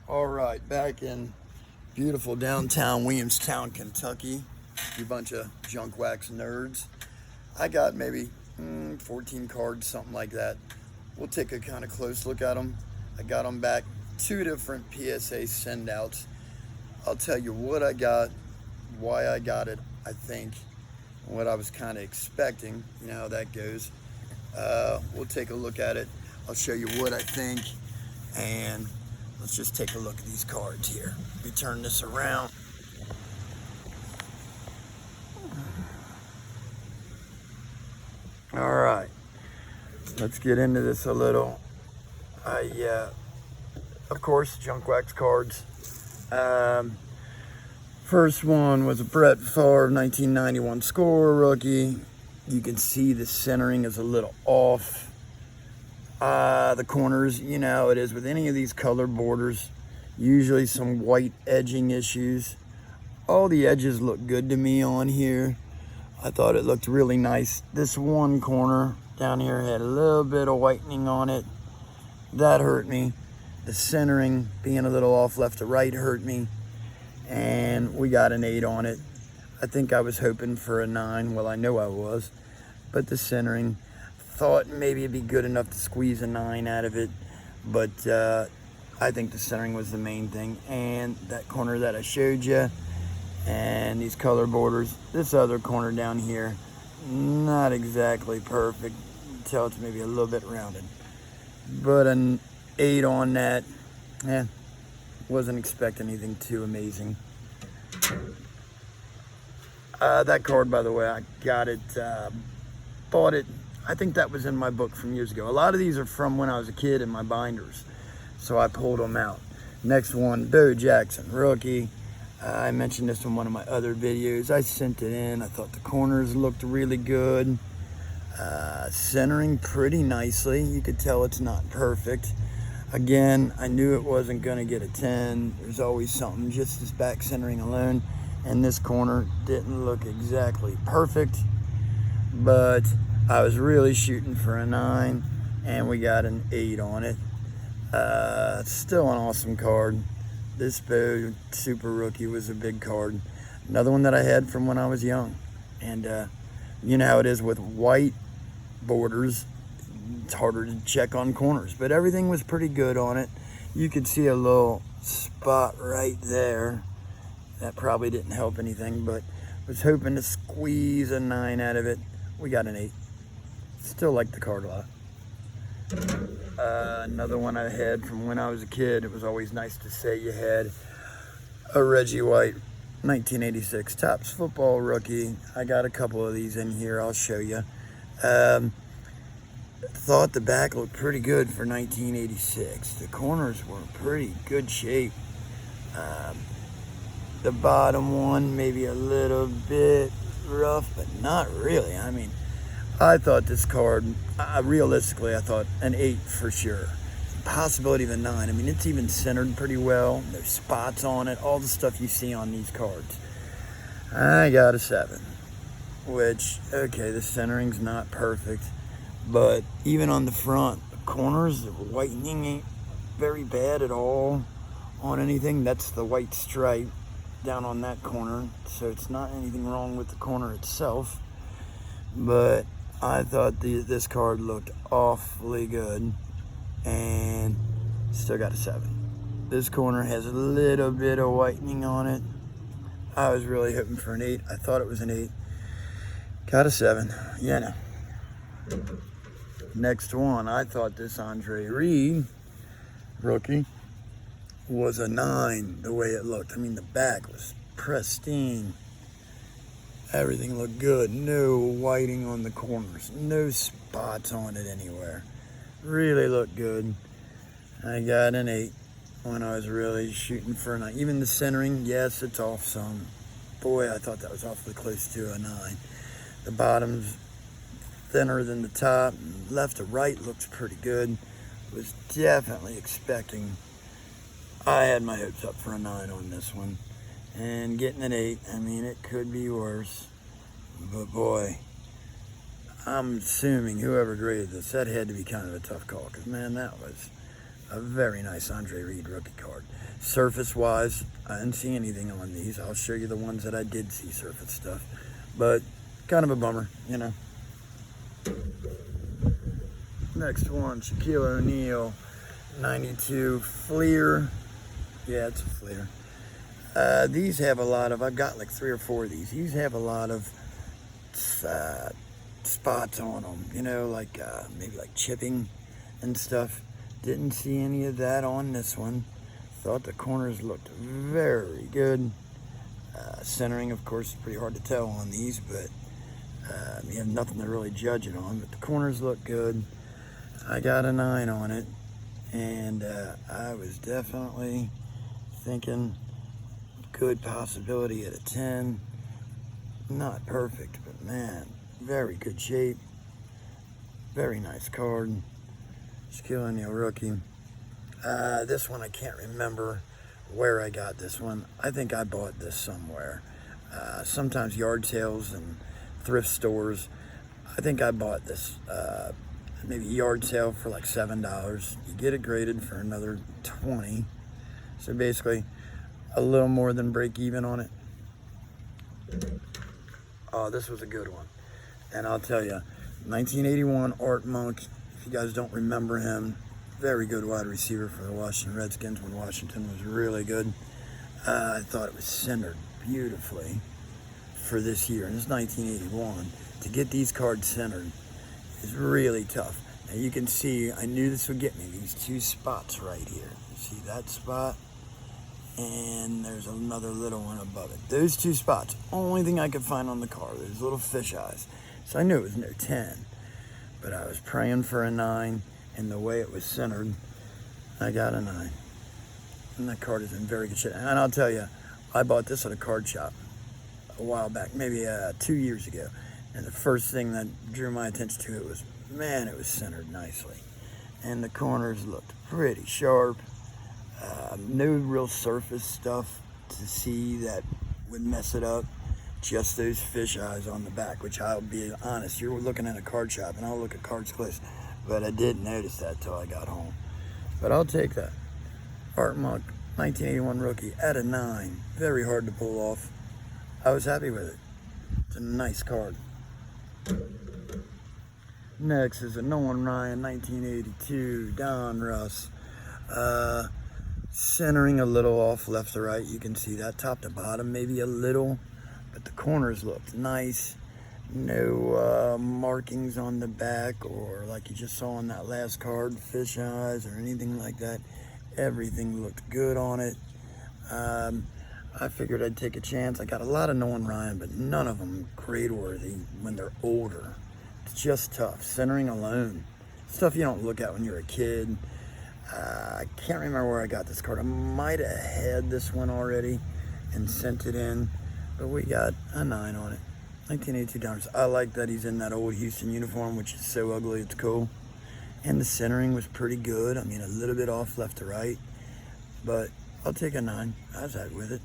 All right, back in beautiful downtown Williamstown, Kentucky. You bunch of junk wax nerds. I got maybe 14 cards, something like that. We'll take a kind of close look at them. I got them back, 2 different PSA send-outs. I'll tell you what I got, why I got it, I think, and what I was kind of expecting. You know how that goes. We'll take a look at it. I'll show you what I think, and let's just take a look at these cards here. Let me turn this around. All right, let's get into this a little. Of course, junk wax cards. First one was a Brett Favre 1991 score rookie. You can see the centering is a little off. The corners, you know how it is with any of these color borders, usually some white edging issues. All the edges look good to me on here. I thought it looked really nice. This one corner down here had a little bit of whitening on it. That hurt me. The centering being a little off left to right hurt me. And we got an 8 on it. I think I was hoping for a 9. Well, I know I was. But the centering, thought maybe it'd be good enough to squeeze a 9 out of it. But I think the centering was the main thing. And that corner that I showed you. And these color borders. This other corner down here, not exactly perfect. You can tell it's maybe a little bit rounded. But an 8 on that. Wasn't expecting anything too amazing. That card, by the way, I got it, bought it. I think that was in my book from years ago. A lot of these are from when I was a kid in my binders, so I pulled them out. Next one, Bo Jackson, rookie. I mentioned this in one of my other videos. I sent it in. I thought the corners looked really good. Centering pretty nicely. You could tell it's not perfect. Again, I knew it wasn't going to get a 10. There's always something, just as back centering alone. And this corner didn't look exactly perfect, but I was really shooting for a 9, and we got an 8 on it. Still an awesome card. This Bo Super Rookie was a big card. Another one that I had from when I was young. And you know how it is with white borders. It's harder to check on corners, but everything was pretty good on it. You could see a little spot right there. That probably didn't help anything, but was hoping to squeeze a 9 out of it. We got an 8. Still like the card a lot. Another one I had from when I was a kid. It was always nice to say you had a Reggie White 1986 Topps football rookie. I got a couple of these in here. I'll show you. Thought the back looked pretty good for 1986. The corners were in pretty good shape. The bottom one maybe a little bit rough, but not really. I mean, I thought this card, realistically, I thought an 8 for sure. Possibility of a 9. I mean, it's even centered pretty well. There's spots on it, all the stuff you see on these cards. I got a 7, which, okay, the centering's not perfect. But even on the front, the corners, the whitening ain't very bad at all on anything. That's the white stripe down on that corner. So it's not anything wrong with the corner itself. But I thought this card looked awfully good. And still got a 7. This corner has a little bit of whitening on it. I was really hoping for an 8. I thought it was an 8. Got a 7. Yeah, no. Next one, I thought this Andre Reed rookie was a 9 the way it looked. I mean, the back was pristine. Everything looked good. No whiting on the corners. No spots on it anywhere. Really looked good. I got an 8 when I was really shooting for a 9. Even the centering, yes, it's off some. Boy, I thought that was awfully close to a 9. The bottom's thinner than the top. Left to right looks pretty good. Was definitely expecting. I had my hopes up for a 9 on this one. And getting an 8, I mean, it could be worse. But boy, I'm assuming whoever graded this, that had to be kind of a tough call. Because, man, that was A very nice Andre Reed rookie card. Surface-wise, I didn't see anything on these. I'll show you the ones that I did see surface stuff. But kind of a bummer, you know. Next one, Shaquille O'Neal, 92 Fleer. Yeah, it's a Fleer. These have a lot of, I've got like 3 or 4 of these. These have a lot of spots on them, you know, like maybe like chipping and stuff. Didn't see any of that on this one. Thought the corners looked very good. Centering, of course, is pretty hard to tell on these, but you have nothing to really judge it on. But the corners look good. I got a 9 on it, and I was definitely thinking good possibility at a 10. Not perfect, but man, very good shape. Very nice card. Shaquille O'Neal rookie. This one I can't remember where I got this one. I think I bought this somewhere. Sometimes yard sales and thrift stores. I think I bought this maybe yard sale for like $7. You get it graded for another 20. So basically a little more than break even on it. Oh, this was a good one. And I'll tell you, 1981 Art Monk, if you guys don't remember him, very good wide receiver for the Washington Redskins when Washington was really good. I thought it was centered beautifully for this year, and it's 1981. To get these cards centered is really tough. Now you can see, I knew this would get me, these 2 spots right here. You see that spot? And there's another little one above it. Those 2 spots, only thing I could find on the card. There's little fish eyes. So I knew it was no 10, but I was praying for a 9, and the way it was centered, I got a 9. And that card is in very good shape. And I'll tell you, I bought this at a card shop a while back, maybe 2 years ago. And the first thing that drew my attention to it was, man, it was centered nicely. And the corners looked pretty sharp. No real surface stuff to see that would mess it up. Just those fish eyes on the back, which I'll be honest, you're looking at a card shop and I'll look at cards close, but I didn't notice that till I got home. But I'll take that. Art Monk, 1981 rookie at a 9. Very hard to pull off. I was happy with it. It's a nice card. Next is a Nolan Ryan, 1982 Don Russ. Centering a little off left to right. You can see that top to bottom, maybe a little, but the corners looked nice. No markings on the back or like you just saw on that last card, fish eyes or anything like that. Everything looked good on it. I figured I'd take a chance. I got a lot of Nolan Ryan, but none of them grade worthy when they're older. It's just tough. Centering alone, stuff you don't look at when you're a kid. I can't remember where I got this card. I might have had this one already and sent it in, but we got a 9 on it. 1982 $. I like that he's in that old Houston uniform, which is so ugly, it's cool. And the centering was pretty good. I mean, a little bit off left to right, but I'll take a 9. I was happy with it.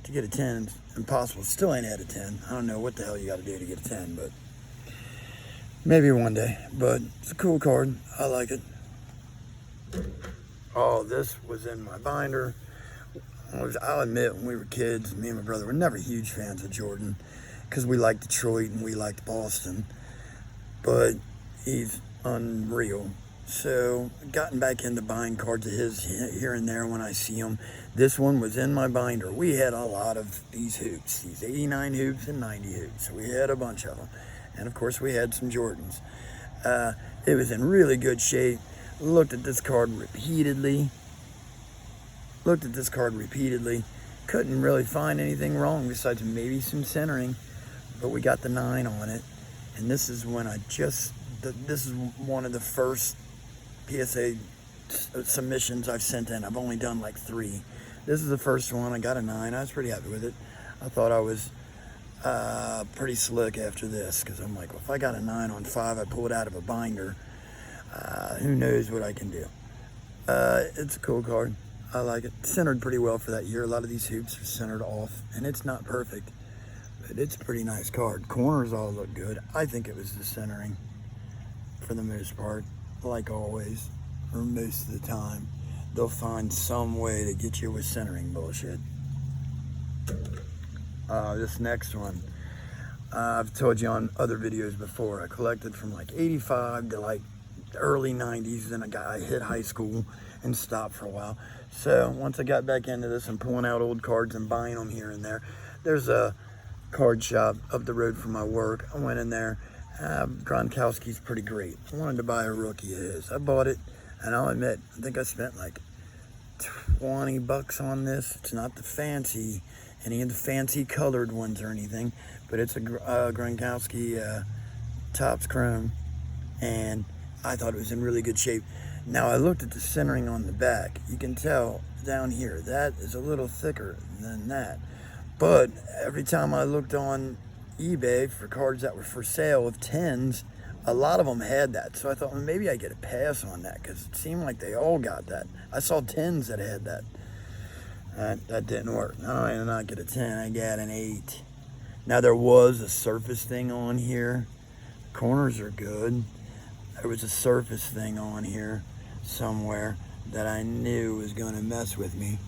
To get a 10 is impossible. Still ain't had a 10. I don't know what the hell you got to do to get a 10, but maybe one day. But it's a cool card. I like it. Oh, this was in my binder. I'll admit, when we were kids, me and my brother were never huge fans of Jordan because we liked Detroit and we liked Boston, but he's unreal. So gotten back into buying cards of his here and there when I see them. This one was in my binder. We had a lot of these hoops, these 89 hoops and 90 hoops. We had a bunch of them. And of course we had some Jordans. It was in really good shape. Looked at this card repeatedly. Couldn't really find anything wrong besides maybe some centering, but we got the 9 on it. And this is when this is one of the first PSA submissions I've sent in. I've only done like 3. This is the first one. I got a 9. I was pretty happy with it. I thought I was pretty slick after this because I'm like, well, if I got a 9 on 5, I pull it out of a binder. Who knows what I can do. It's a cool card. I like it. Centered pretty well for that year. A lot of these hoops are centered off, and it's not perfect, but it's a pretty nice card. Corners all look good. I think it was the centering for the most part, like always, or most of the time. they'll find some way to get you with centering bullshit. This next one, I've told you on other videos before, I collected from like 85 to like the early 90s, then I hit high school and stopped for a while. So once I got back into this and pulling out old cards and buying them here and there, there's a card shop up the road from my work. I went in there. Gronkowski's pretty great. I wanted to buy a rookie of his. I bought it, and I'll admit, I think I spent like 20 bucks on this. It's not any of the fancy colored ones or anything, but it's a Gronkowski Topps Chrome, and I thought it was in really good shape. Now I looked at the centering on the back. You can tell down here, that is a little thicker than that. But every time I looked on eBay for cards that were for sale of 10s, a lot of them had that. So I thought, well, maybe I get a pass on that, because it seemed like they all got that. I saw 10s that had that. That didn't work. No, I did not get a 10. I got an 8. Now there was a surface thing on here. Corners are good. There was a surface thing on here somewhere that I knew was going to mess with me.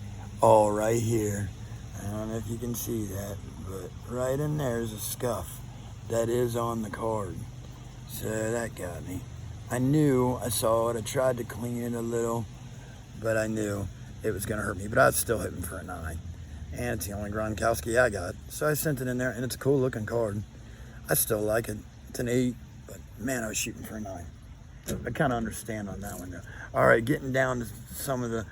All right here. I don't know if you can see that, but right in there is a scuff that is on the card. So that got me. I saw it. I tried to clean it a little, but I knew it was going to hurt me. But I was still hitting for a 9. And it's the only Gronkowski I got. So I sent it in there, and it's a cool looking card. I still like it. It's an 8, but man, I was shooting for a 9. I kind of understand on that one though. All right, getting down to some of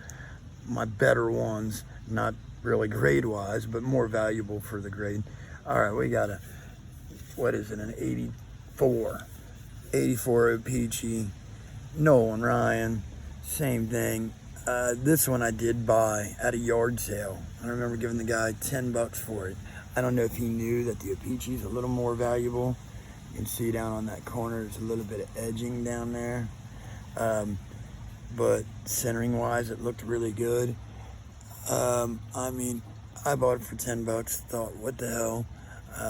my better ones, not really grade-wise, but more valuable for the grade. All right, we got an 84. 84 Peachy, Nolan Ryan, same thing. This one I did buy at a yard sale. I remember giving the guy 10 bucks for it. I don't know if he knew that the Peachy's a little more valuable. You can see down on that corner, there's a little bit of edging down there. But centering wise, it looked really good. I mean, I bought it for 10 bucks, thought, what the hell?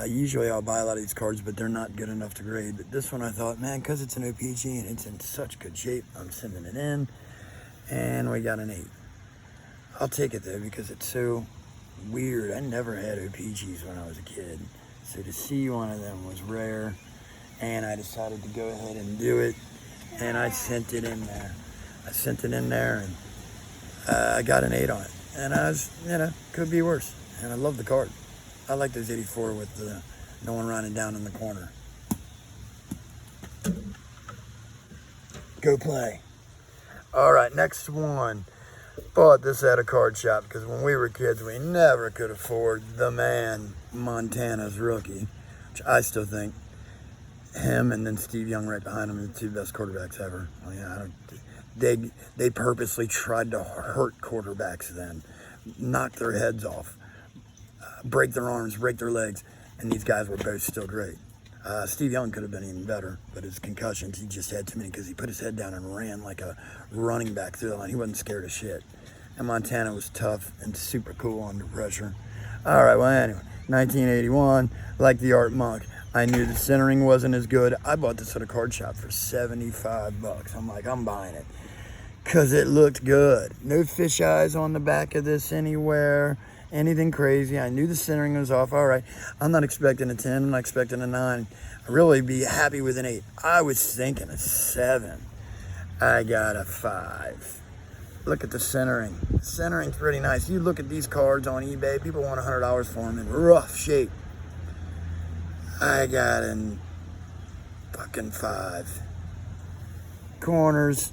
Usually I'll buy a lot of these cards, but they're not good enough to grade. But this one I thought, man, because it's an OPG and it's in such good shape, I'm sending it in. And we got an 8. I'll take it though, because it's so weird. I never had OPGs when I was a kid. So to see one of them was rare. And I decided to go ahead and do it. And I sent it in there. And I got an 8 on it. And I was, could be worse. And I love the card. I like those 84 with the no one running down in the corner. Go play. All right, next one. Bought this at a card shop because when we were kids, we never could afford the man, Montana's rookie, which I still think him and then Steve Young right behind him are the 2 best quarterbacks ever. Well, yeah, they purposely tried to hurt quarterbacks then, knock their heads off, break their arms, break their legs, and these guys were both still great. Steve Young could have been even better, but his concussions, he just had too many because he put his head down and ran like a running back through the line. He wasn't scared of shit. And Montana was tough and super cool under pressure. All right, well, anyway, 1981, like the Art Monk. I knew the centering wasn't as good. I bought this at a card shop for 75 bucks. I'm like, I'm buying it because it looked good. No fish eyes on the back of this anywhere, anything crazy. I knew the centering was off. All right, I'm not expecting a 10. I'm not expecting a 9. I'd really be happy with an 8. I was thinking a 7. I got a 5. Look at the centering. The centering's pretty nice. You look at these cards on eBay, people want $100 for them in rough shape. I got a fucking 5. Corners,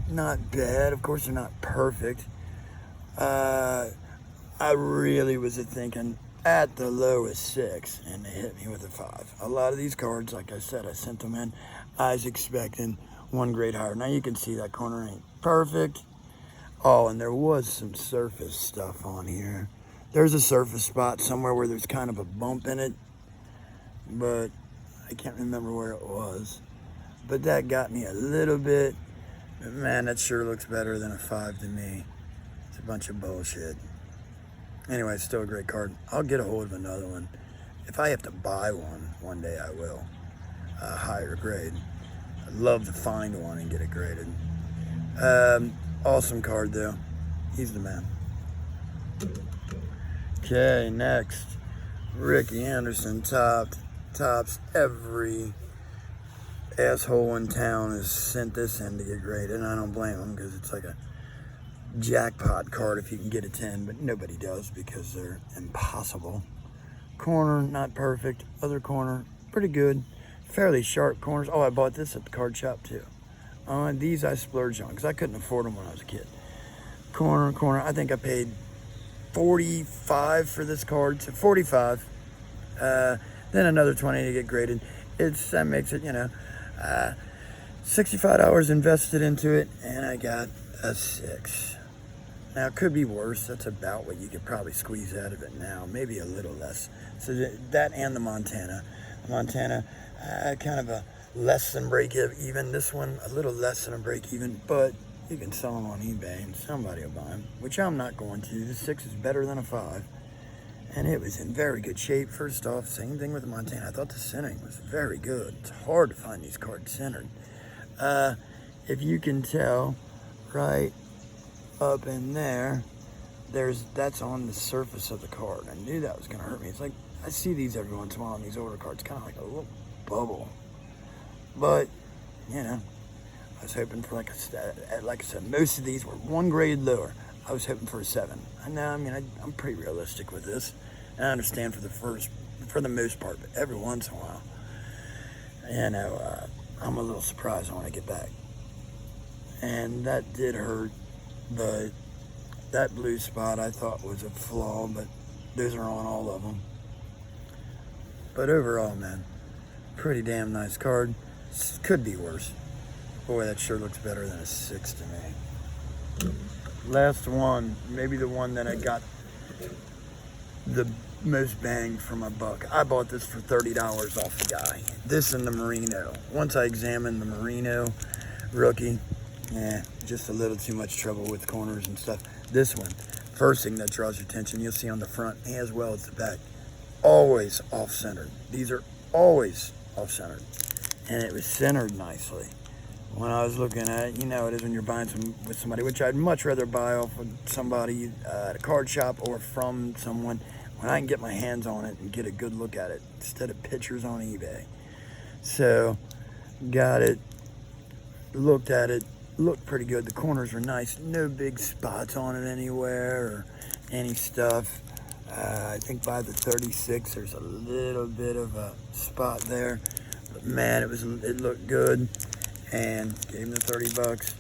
not bad. Of course, they're not perfect. I really was thinking at the lowest 6, and they hit me with a 5. A lot of these cards, like I said, I sent them in. I was expecting one grade higher. Now you can see that corner ain't perfect. Oh, and there was some surface stuff on here. There's a surface spot somewhere where there's kind of a bump in it, but I can't remember where it was. But that got me a little bit. But man, that sure looks better than a 5 to me. It's a bunch of bullshit. Anyway, it's still a great card. I'll get a hold of another one. If I have to buy one day I will. A higher grade. I'd love to find one and get it graded. Awesome card though. He's the man. Okay, next. Rickey, Henderson, tops. Every asshole in town has sent this in to get graded, and I don't blame them because it's like a jackpot card if you can get a 10, but nobody does because they're impossible. Corner, not perfect. Other corner, pretty good. Fairly sharp corners. Oh, I bought this at the card shop too. These I splurged on because I couldn't afford them when I was a kid. Corner. I think I paid $45 for this card, so $45. Then another $20 to get graded. That makes it, 65 hours invested into it, and I got a 6. Now it could be worse. That's about what you could probably squeeze out of it now, maybe a little less. So that and the Montana. Kind of a less than break even. This one a little less than a break even, but you can sell them on eBay and somebody will buy them, which I'm not going to. The 6 is better than a 5, and it was in very good shape. First off, same thing with the Montana. I thought the centering was very good. It's hard to find these cards centered. If you can tell, right up in there, that's on the surface of the card. I knew that was going to hurt me. It's like I see these every once in a while on these older cards, kind of like a little bubble. But I was hoping for like I said, most of these were 1 grade lower. I was hoping for a 7. I'm pretty realistic with this. And I understand for the most part, but every once in a while, I'm a little surprised when I get back. And that did hurt, but that blue spot I thought was a flaw, but those are on all of them. But overall, man, pretty damn nice card. Could be worse. Boy, that sure looks better than a 6 to me. Last one, maybe the one that I got the most bang for my buck. I bought this for $30 off the guy. This and the Merino. Once I examined the Merino Rookie, just a little too much trouble with corners and stuff. This one, first thing that draws your attention, you'll see on the front as well as the back, always off-centered. These are always off-centered. And it was centered nicely. When I was looking at it, it is when you're buying with somebody, which I'd much rather buy off of somebody at a card shop or from someone when I can get my hands on it and get a good look at it instead of pictures on eBay. So, got it, looked at it, looked pretty good. The corners were nice, no big spots on it anywhere or any stuff. I think by the 36, there's a little bit of a spot there. But man, it looked good. And gave him the $30.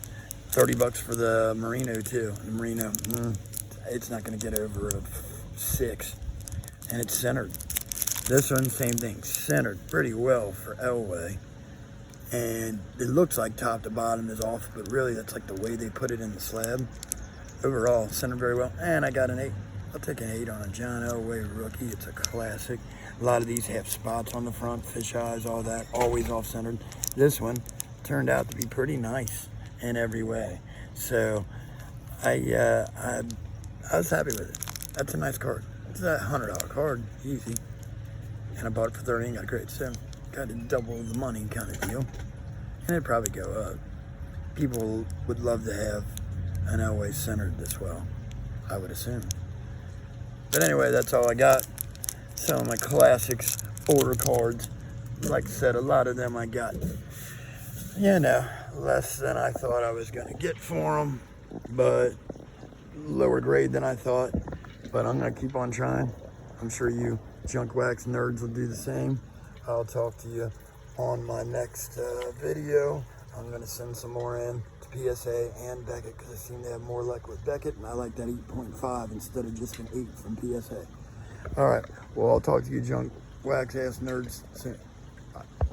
$30 for the Merino too. The Merino, it's not going to get over a 6. And it's centered. This one, same thing, centered pretty well for Elway. And it looks like top to bottom is off, but really that's like the way they put it in the slab. Overall, centered very well. And I got an 8. I'll take an 8 on a John Elway Rookie. It's a classic. A lot of these have spots on the front, fish eyes, all that, always off-centered. This one turned out to be pretty nice in every way. So I was happy with it. That's a nice card. It's a $100 card, easy. And I bought it for $30 and got a grade. So got to double the money kind of deal. And it'd probably go up. People would love to have an Elway centered this well, I would assume. But anyway, that's all I got. Some of my classics, older cards. Like I said, a lot of them I got, less than I thought I was going to get for them, but lower grade than I thought. But I'm going to keep on trying. I'm sure you junk wax nerds will do the same. I'll talk to you on my next video. I'm going to send some more in to PSA and Beckett because I seem to have more luck with Beckett, and I like that 8.5 instead of just an 8 from PSA. All right, well, I'll talk to you junk wax ass nerds soon.